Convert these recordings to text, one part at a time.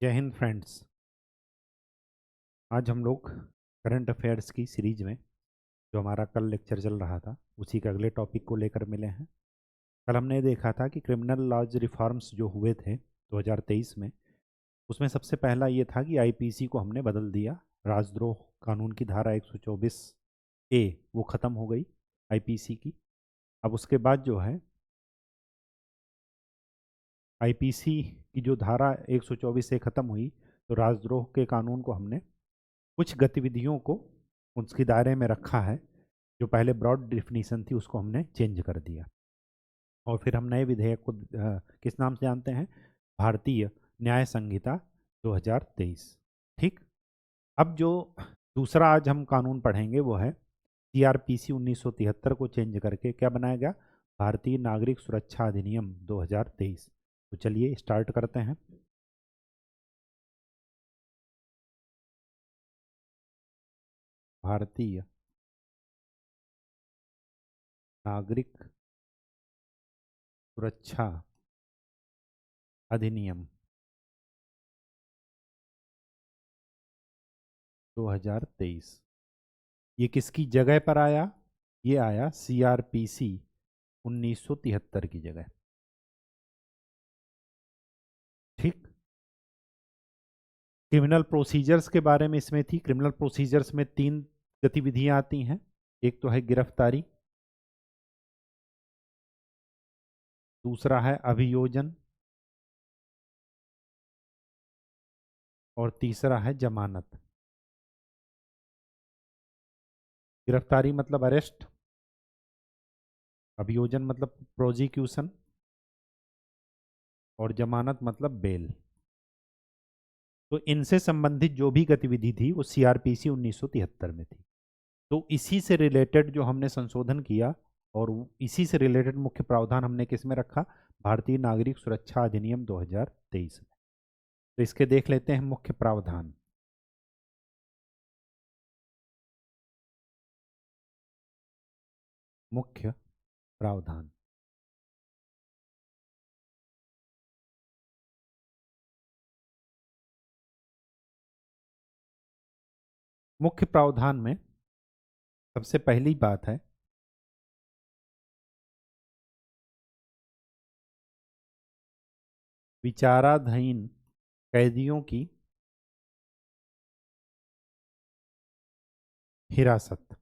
जय हिंद फ्रेंड्स। आज हम लोग करंट अफेयर्स की सीरीज में जो हमारा कल लेक्चर चल रहा था उसी के अगले टॉपिक को लेकर मिले हैं। कल हमने देखा था कि क्रिमिनल लॉज रिफॉर्म्स जो हुए थे 2023 में, उसमें सबसे पहला ये था कि आईपीसी को हमने बदल दिया। राजद्रोह कानून की धारा 124 ए वो ख़त्म हो गई आईपीसी की। अब उसके बाद जो है आईपीसी की जो धारा 124 से ख़त्म हुई, तो राजद्रोह के कानून को हमने कुछ गतिविधियों को उसके दायरे में रखा है। जो पहले ब्रॉड डिफिनीशन थी उसको हमने चेंज कर दिया और फिर हम नए विधेयक को किस नाम से जानते हैं? भारतीय न्याय संहिता 2023। ठीक। अब जो दूसरा आज हम कानून पढ़ेंगे वो है सीआरपीसी 1973 को चेंज करके क्या बनाया गया? भारतीय नागरिक सुरक्षा अधिनियम 2023। तो चलिए स्टार्ट करते हैं। भारतीय नागरिक सुरक्षा अधिनियम 2023 ये किसकी जगह पर आया? ये आया सीआरपीसी 1973 की जगह। ठीक। क्रिमिनल प्रोसीजर्स के बारे में इसमें थी। क्रिमिनल प्रोसीजर्स में तीन गतिविधियां आती हैं। एक तो है गिरफ्तारी, दूसरा है अभियोजन और तीसरा है जमानत। गिरफ्तारी मतलब अरेस्ट, अभियोजन मतलब प्रोजिक्यूशन और जमानत मतलब बेल। तो इनसे संबंधित जो भी गतिविधि थी वो सीआरपीसी 1973 में थी। तो इसी से रिलेटेड जो हमने संशोधन किया और इसी से रिलेटेड मुख्य प्रावधान हमने किस में रखा? भारतीय नागरिक सुरक्षा अधिनियम 2023 में। तो इसके देख लेते हैं मुख्य प्रावधान। मुख्य प्रावधान। मुख्य प्रावधान में सबसे पहली बात है विचाराधीन कैदियों की हिरासत।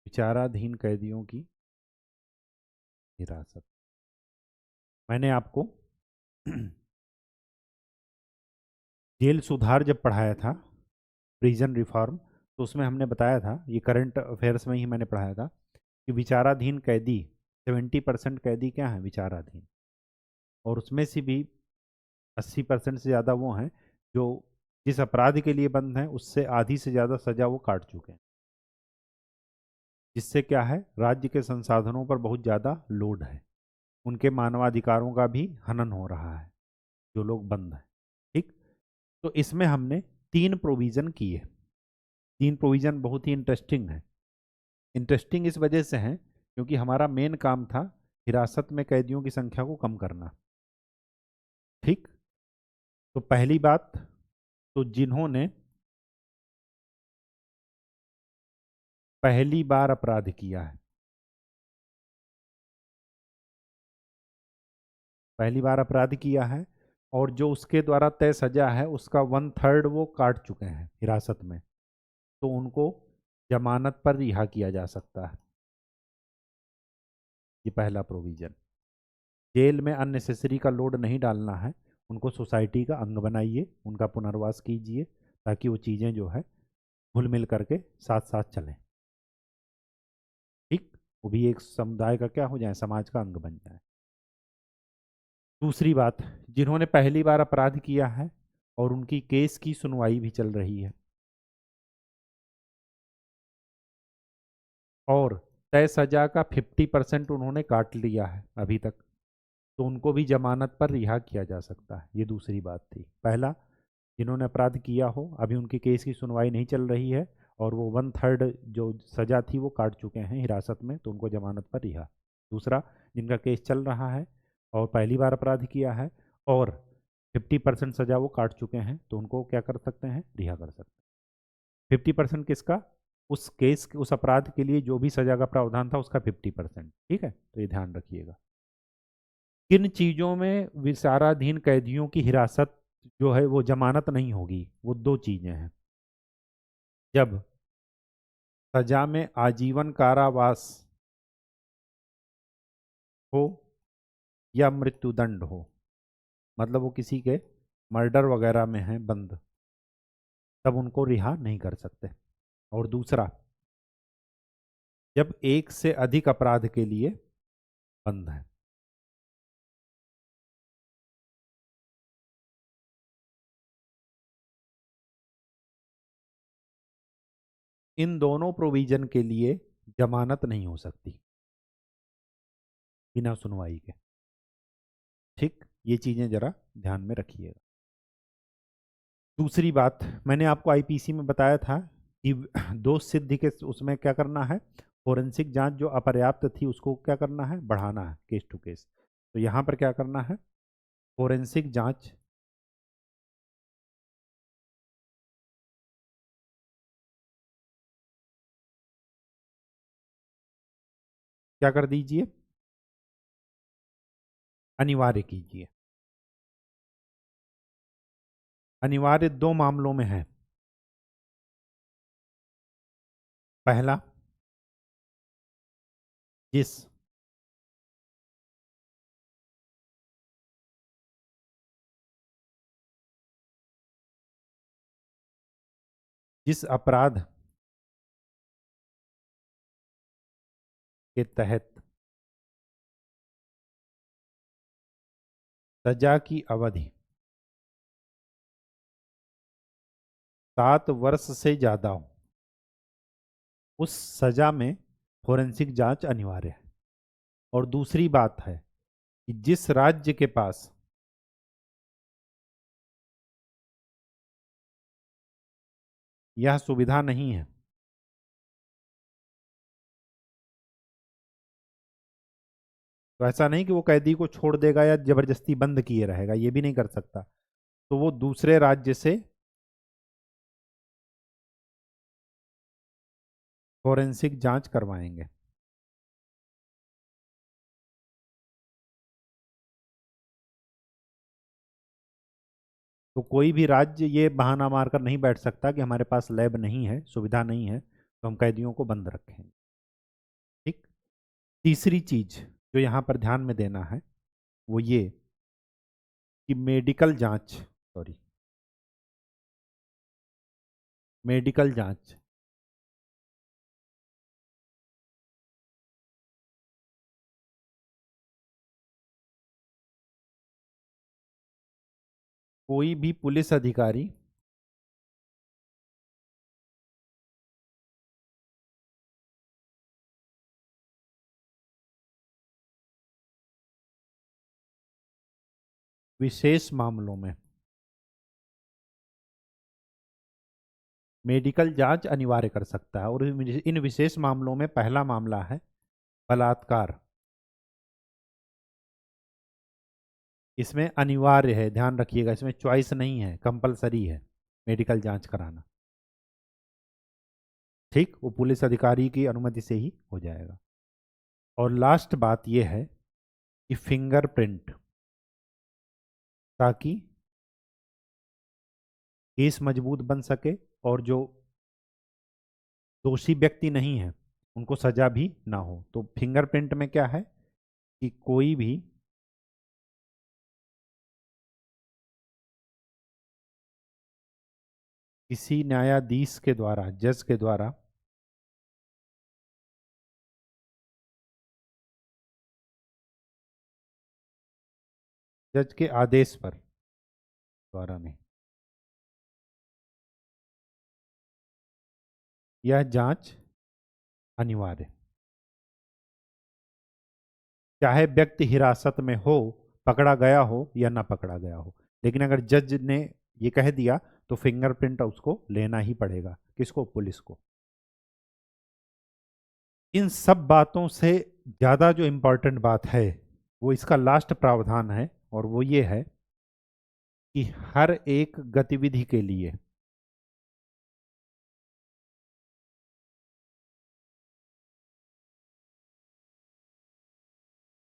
विचाराधीन कैदियों की हिरासत। मैंने आपको जेल सुधार जब पढ़ाया था, प्रिजन रिफॉर्म, तो उसमें हमने बताया था, ये करंट अफेयर्स में ही मैंने पढ़ाया था कि विचाराधीन कैदी 70% कैदी क्या है? विचाराधीन। और उसमें से भी 80% से ज़्यादा वो हैं जो जिस अपराध के लिए बंद हैं उससे आधी से ज़्यादा सजा वो काट चुके हैं। जिससे क्या है? राज्य के संसाधनों पर बहुत ज़्यादा लोड है, उनके मानवाधिकारों का भी हनन हो रहा है जो लोग बंद हैं। ठीक। तो इसमें हमने तीन प्रोविज़न किए। तीन प्रोविज़न बहुत ही इंटरेस्टिंग है। इंटरेस्टिंग इस वजह से हैं क्योंकि हमारा मेन काम था हिरासत में कैदियों की संख्या को कम करना। ठीक। तो पहली बात, तो जिन्होंने पहली बार अपराध किया है, पहली बार अपराध किया है और जो उसके द्वारा तय सजा है उसका 1/3 वो काट चुके हैं हिरासत में, तो उनको जमानत पर रिहा किया जा सकता है। ये पहला प्रोविजन। जेल में अननेसेसरी का लोड नहीं डालना है, उनको सोसाइटी का अंग बनाइए, उनका पुनर्वास कीजिए ताकि वो चीज़ें जो है घुल मिल करके साथ साथ चलें। ठीक। वो भी एक समुदाय का क्या हो जाए? समाज का अंग बन जाए। दूसरी बात, जिन्होंने पहली बार अपराध किया है और उनकी केस की सुनवाई भी चल रही है और तय सजा का 50% उन्होंने काट लिया है अभी तक, तो उनको भी जमानत पर रिहा किया जा सकता है। ये दूसरी बात थी। पहला, जिन्होंने अपराध किया हो, अभी उनकी केस की सुनवाई नहीं चल रही है और वो 1/3 जो सजा थी वो काट चुके हैं हिरासत में, तो उनको जमानत पर रिहा। दूसरा, जिनका केस चल रहा है और पहली बार अपराध किया है और 50% सजा वो काट चुके हैं, तो उनको क्या कर सकते हैं, रिहा कर सकते हैं। 50% किसका, उस केस, उस अपराध के लिए जो भी सजा का प्रावधान था उसका 50%। ठीक है, तो ये ध्यान रखिएगा। किन चीज़ों में विचाराधीन कैदियों की हिरासत जो है वो जमानत नहीं होगी, वो दो चीज़ें हैं। जब सजा में आजीवन कारावास हो या मृत्युदंड हो, मतलब वो किसी के मर्डर वगैरह में हैं बंद, तब उनको रिहा नहीं कर सकते। और दूसरा, जब एक से अधिक अपराध के लिए बंद है। इन दोनों प्रोविजन के लिए जमानत नहीं हो सकती बिना सुनवाई के। ठीक, ये चीजें जरा ध्यान में रखिएगा। दूसरी बात, मैंने आपको आईपीसी में बताया था कि दोष सिद्धि के उसमें क्या करना है, फोरेंसिक जांच जो अपर्याप्त थी उसको क्या करना है, बढ़ाना है केस टू केस। तो यहाँ पर क्या करना है, फोरेंसिक जांच क्या कर दीजिए, अनिवार्य कीजिए। अनिवार्य दो मामलों में है। पहला, जिस जिस अपराध के तहत सजा की अवधि 7 वर्ष से ज्यादा हो, उस सजा में फोरेंसिक जांच अनिवार्य है। और दूसरी बात है कि जिस राज्य के पास यह सुविधा नहीं है, तो ऐसा नहीं कि वो कैदी को छोड़ देगा या जबरदस्ती बंद किए रहेगा, ये भी नहीं कर सकता। तो वो दूसरे राज्य से फोरेंसिक जांच करवाएंगे। तो कोई भी राज्य ये बहाना मारकर नहीं बैठ सकता कि हमारे पास लैब नहीं है, सुविधा नहीं है, तो हम कैदियों को बंद रखेंगे। ठीक। तीसरी चीज जो यहाँ पर ध्यान में देना है वो ये कि मेडिकल जांच कोई भी पुलिस अधिकारी विशेष मामलों में मेडिकल जांच अनिवार्य कर सकता है। और इन विशेष मामलों में पहला मामला है बलात्कार। इसमें अनिवार्य है, ध्यान रखिएगा, इसमें चॉइस नहीं है, कंपलसरी है मेडिकल जांच कराना। ठीक, वो पुलिस अधिकारी की अनुमति से ही हो जाएगा। और लास्ट बात यह है कि फिंगरप्रिंट, ताकि केस मजबूत बन सके और जो दोषी व्यक्ति नहीं है उनको सजा भी ना हो। तो फिंगरप्रिंट में क्या है कि कोई भी किसी न्यायाधीश के द्वारा, जज के द्वारा जज के आदेश पर, द्वारा नहीं, यह जांच अनिवार्य, चाहे व्यक्ति हिरासत में हो, पकड़ा गया हो या ना पकड़ा गया हो। लेकिन अगर जज ने ये कह दिया तो फिंगरप्रिंट उसको लेना ही पड़ेगा। किसको, पुलिस को। इन सब बातों से ज़्यादा जो इम्पोर्टेंट बात है वो इसका लास्ट प्रावधान है, और वो ये है कि हर एक गतिविधि के लिए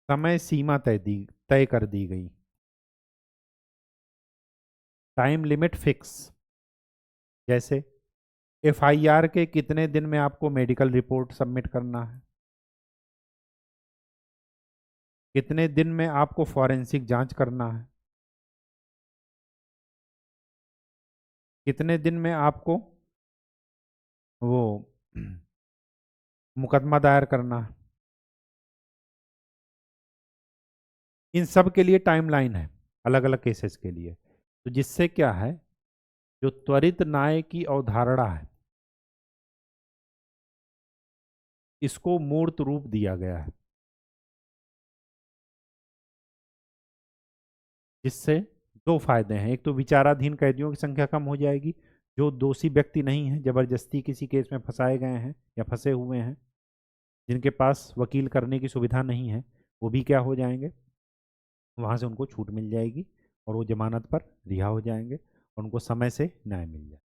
समय सीमा तय कर दी गई, टाइम लिमिट फिक्स। जैसे एफआईआर के कितने दिन में आपको मेडिकल रिपोर्ट सबमिट करना है, कितने दिन में आपको फॉरेंसिक जांच करना है, कितने दिन में आपको वो मुकदमा दायर करना है। इन सब के लिए टाइमलाइन है, अलग अलग केसेस के लिए। तो जिससे क्या है, जो त्वरित न्याय की अवधारणा है, इसको मूर्त रूप दिया गया है, जिससे दो फायदे हैं। एक तो विचाराधीन कैदियों की संख्या कम हो जाएगी, जो दोषी व्यक्ति नहीं है, जबरदस्ती किसी केस में फंसाए गए हैं या फंसे हुए हैं, जिनके पास वकील करने की सुविधा नहीं है, वो भी क्या हो जाएंगे, वहाँ से उनको छूट मिल जाएगी और वो जमानत पर रिहा हो जाएंगे और उनको समय से न्याय मिल जाए।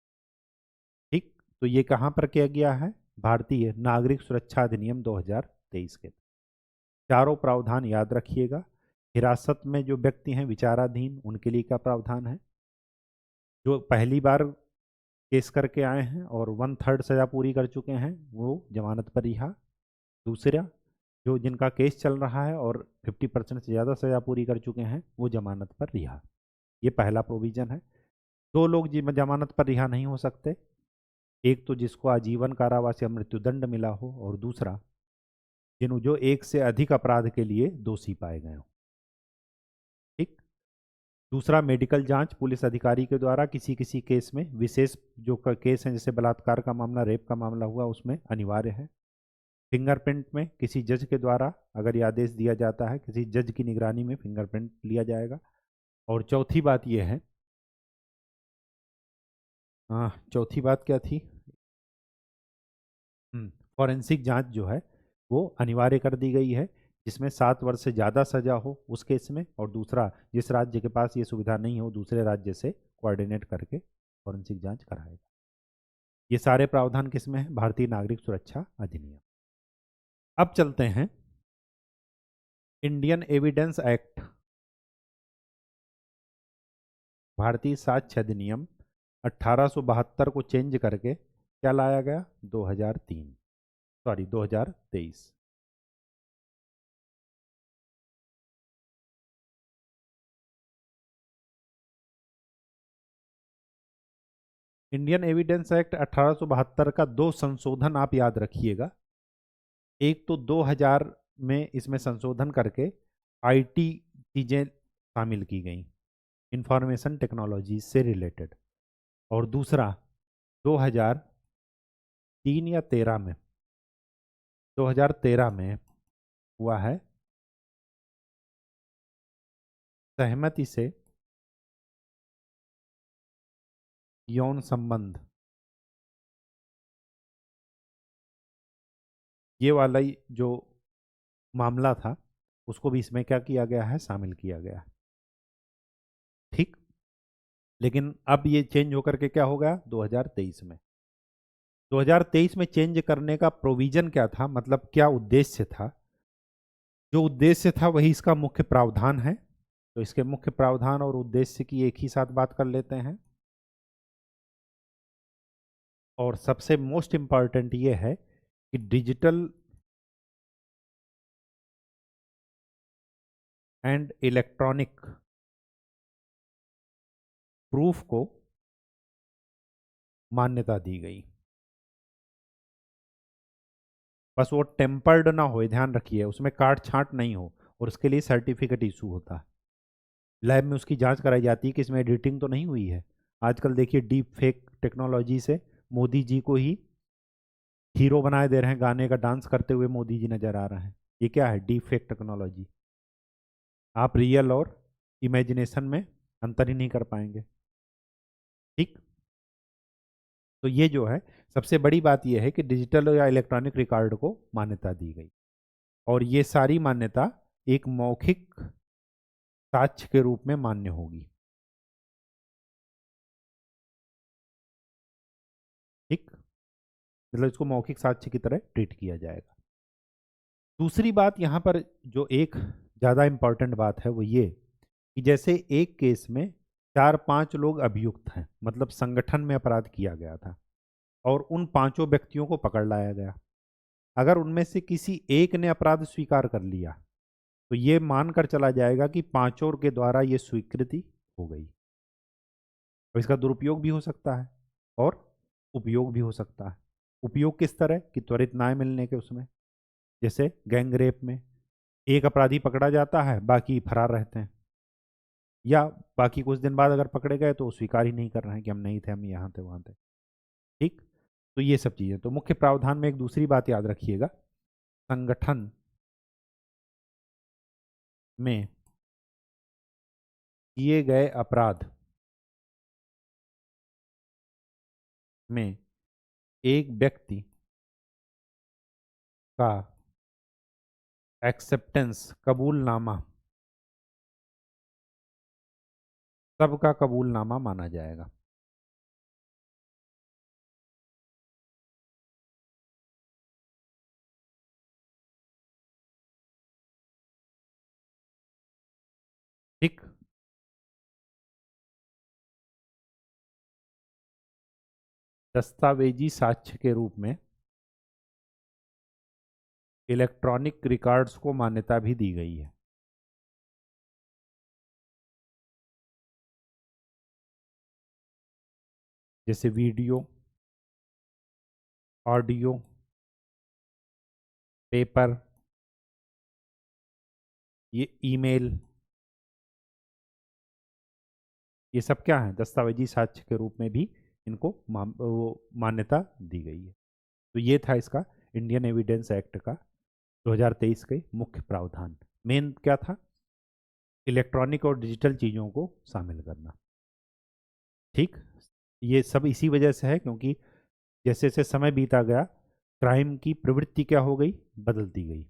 ठीक, तो ये कहाँ पर किया गया है, भारतीय नागरिक सुरक्षा अधिनियम 2023 के। चारों प्रावधान याद रखिएगा। हिरासत में जो व्यक्ति हैं विचाराधीन, उनके लिए क्या प्रावधान है, जो पहली बार केस करके आए हैं और 1/3 सजा पूरी कर चुके हैं, वो जमानत पर रिहा। दूसरा, जो जिनका केस चल रहा है और 50% से ज़्यादा सजा पूरी कर चुके हैं, वो जमानत पर रिहा। ये पहला प्रोविजन है। दो लोग जमानत पर रिहा नहीं हो सकते, एक तो जिसको आजीवन कारावास या मृत्युदंड मिला हो, और दूसरा जो एक से अधिक अपराध के लिए दोषी पाए गए हो। ठीक। दूसरा, मेडिकल जांच पुलिस अधिकारी के द्वारा किसी किसी केस में, विशेष जो केस हैं जैसे बलात्कार का मामला, रेप का मामला हुआ, उसमें अनिवार्य है। फिंगरप्रिंट में किसी जज के द्वारा अगर ये आदेश दिया जाता है, किसी जज की निगरानी में फिंगरप्रिंट लिया जाएगा। और चौथी बात यह है, हाँ चौथी बात क्या थी, फॉरेंसिक जांच जो है वो अनिवार्य कर दी गई है, जिसमें 7 वर्ष से ज़्यादा सजा हो उस केस में, और दूसरा जिस राज्य के पास ये सुविधा नहीं हो, दूसरे राज्य से कोऑर्डिनेट करके फॉरेंसिक जांच कराएगा। ये सारे प्रावधान किस में है, भारतीय नागरिक सुरक्षा अधिनियम। अब चलते हैं इंडियन एविडेंस एक्ट, भारतीय साक्ष्य अधिनियम 1872 को चेंज करके क्या लाया गया, 2023। इंडियन एविडेंस एक्ट 1872 का दो संशोधन आप याद रखिएगा। एक तो 2000 में इसमें संशोधन करके आईटी चीज़ें शामिल की गई, इंफॉर्मेशन टेक्नोलॉजी से रिलेटेड, और दूसरा 2003 या 13 में, 2013 में हुआ है, सहमति से यौन संबंध, ये वाला ही जो मामला था, उसको भी इसमें क्या किया गया है, शामिल किया गया है। ठीक। लेकिन अब ये चेंज होकर के क्या हो गया, 2023 में। 2023 में चेंज करने का प्रोविजन क्या था, मतलब क्या उद्देश्य था, जो उद्देश्य था वही इसका मुख्य प्रावधान है। तो इसके मुख्य प्रावधान और उद्देश्य की एक ही साथ बात कर लेते हैं। और सबसे मोस्ट इंपॉर्टेंट ये है कि डिजिटल एंड इलेक्ट्रॉनिक प्रूफ को मान्यता दी गई। बस वो टेम्पर्ड ना हो, ध्यान रखिए, उसमें काट छांट नहीं हो, और उसके लिए सर्टिफिकेट इशू होता है। लैब में उसकी जांच कराई जाती है कि इसमें एडिटिंग तो नहीं हुई है। आजकल देखिए डीप फेक टेक्नोलॉजी से मोदी जी को ही हीरो बनाए दे रहे हैं, गाने का डांस करते हुए मोदी जी नजर आ रहे हैं। ये क्या है, डीप फेक टेक्नोलॉजी। आप रियल और इमेजिनेशन में अंतर ही नहीं कर पाएंगे। ठीक। तो ये जो है सबसे बड़ी बात यह है कि डिजिटल या इलेक्ट्रॉनिक रिकॉर्ड को मान्यता दी गई, और ये सारी मान्यता एक मौखिक साक्ष्य के रूप में मान्य होगी। मतलब इसको मौखिक साक्ष्य की तरह ट्रीट किया जाएगा। दूसरी बात यहाँ पर जो एक ज़्यादा इम्पॉर्टेंट बात है वो ये कि जैसे एक केस में 4-5 लोग अभियुक्त हैं, मतलब संगठन में अपराध किया गया था और उन पांचों व्यक्तियों को पकड़ लाया गया। अगर उनमें से किसी एक ने अपराध स्वीकार कर लिया तो ये मानकर चला जाएगा कि पांचों के द्वारा ये स्वीकृति हो गई। तो इसका दुरुपयोग भी हो सकता है और उपयोग भी हो सकता है। उपयोग किस तरह कि त्वरित न्याय मिलने के उसमें, जैसे गैंग रेप में एक अपराधी पकड़ा जाता है, बाकी फरार रहते हैं, या बाकी कुछ दिन बाद अगर पकड़े गए तो स्वीकार ही नहीं कर रहे हैं कि हम नहीं थे, हम यहाँ थे वहाँ थे। ठीक, तो ये सब चीज़ें। तो मुख्य प्रावधान में एक दूसरी बात याद रखिएगा, संगठन में किए गए अपराध में एक व्यक्ति का एक्सेप्टेंस, कबूलनामा, सबका कबूलनामा माना जाएगा। ठीक, दस्तावेजी साक्ष्य के रूप में इलेक्ट्रॉनिक रिकॉर्ड्स को मान्यता भी दी गई है। जैसे वीडियो, ऑडियो, पेपर, ये ईमेल, ये सब क्या है, दस्तावेजी साक्ष्य के रूप में भी इनको मान्यता दी गई है। तो ये था इसका इंडियन एविडेंस एक्ट का 2023 के मुख्य प्रावधान। मेन क्या था, इलेक्ट्रॉनिक और डिजिटल चीज़ों को शामिल करना। ठीक, ये सब इसी वजह से है क्योंकि जैसे जैसे समय बीता गया क्राइम की प्रवृत्ति क्या हो गई, बदलती गई।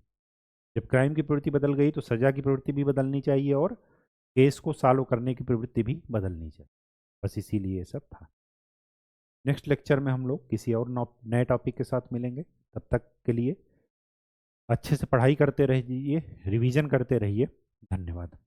जब क्राइम की प्रवृत्ति बदल गई तो सजा की प्रवृत्ति भी बदलनी चाहिए और केस को सॉल्व करने की प्रवृत्ति भी बदलनी चाहिए। बस इसीलिए ये सब था। नेक्स्ट लेक्चर में हम लोग किसी और नए टॉपिक के साथ मिलेंगे। तब तक के लिए अच्छे से पढ़ाई करते रहिए, रिवीजन करते रहिए। धन्यवाद।